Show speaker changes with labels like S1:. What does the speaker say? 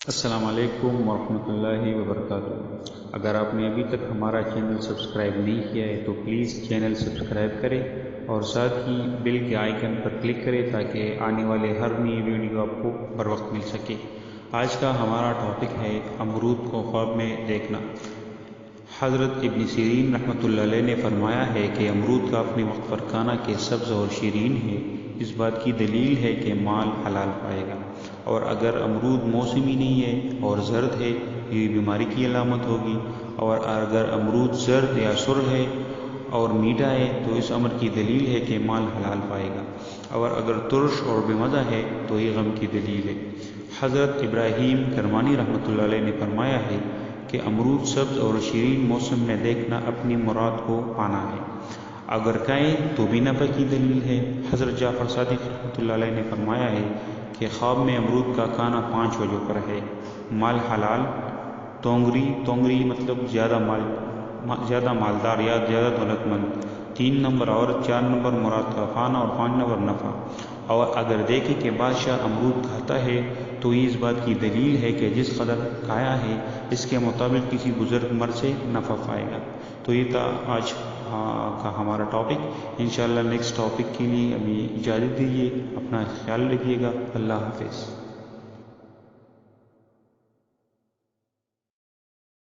S1: السلام علیکم ورحمۃ اللہ وبرکاتہ۔ اگر آپ نے ابھی تک ہمارا چینل سبسکرائب نہیں کیا ہے تو پلیز چینل سبسکرائب کریں اور ساتھ ہی بیل کے آئیکن پر کلک کریں تاکہ آنے والے ہر نئی ویڈیو آپ کو بر وقت مل سکے۔ آج کا ہمارا ٹاپک ہے امرود کو خواب میں دیکھنا۔ حضرت ابن سیرین رحمۃ اللہ علیہ نے فرمایا ہے کہ امرود کا اپنے وقت پر کھانا کہ سبز اور شیرین ہے، اس بات کی دلیل ہے کہ مال حلال پائے گا، اور اگر امرود موسمی نہیں ہے اور زرد ہے یہ بیماری کی علامت ہوگی، اور اگر امرود زرد یا سر ہے اور میٹھا ہے تو اس امر کی دلیل ہے کہ مال حلال پائے گا، اور اگر ترش اور بے مزہ ہے تو یہ غم کی دلیل ہے۔ حضرت ابراہیم کرمانی رحمۃ اللہ علیہ نے فرمایا ہے کہ امرود سبز اور شیرین موسم میں دیکھنا اپنی مراد کو پانا ہے، اگر کہیں تو بھی نفع کی دلیل ہے۔ حضرت جعفر صادق رحمۃ اللہ علیہ نے فرمایا ہے کہ خواب میں امرود کا کھانا 5 وجہ پر ہے: مال حلال، تونگری مطلب زیادہ مالدار یا زیادہ دولت مند، 3 نمبر عورت، 4 نمبر مراد کا کھانا اور 5 نمبر نفع۔ اور اگر دیکھیں کہ بادشاہ امرود کھاتا ہے تو یہ اس بات کی دلیل ہے کہ جس قدر کھایا ہے اس کے مطابق کسی بزرگ مر سے نفع پائے گا۔ تو یہ تھا آج کا ہمارا ٹاپک۔ انشاءاللہ نیکسٹ ٹاپک کے لیے ابھی اجازت دیجیے، اپنا خیال رکھیے گا۔ اللہ حافظ۔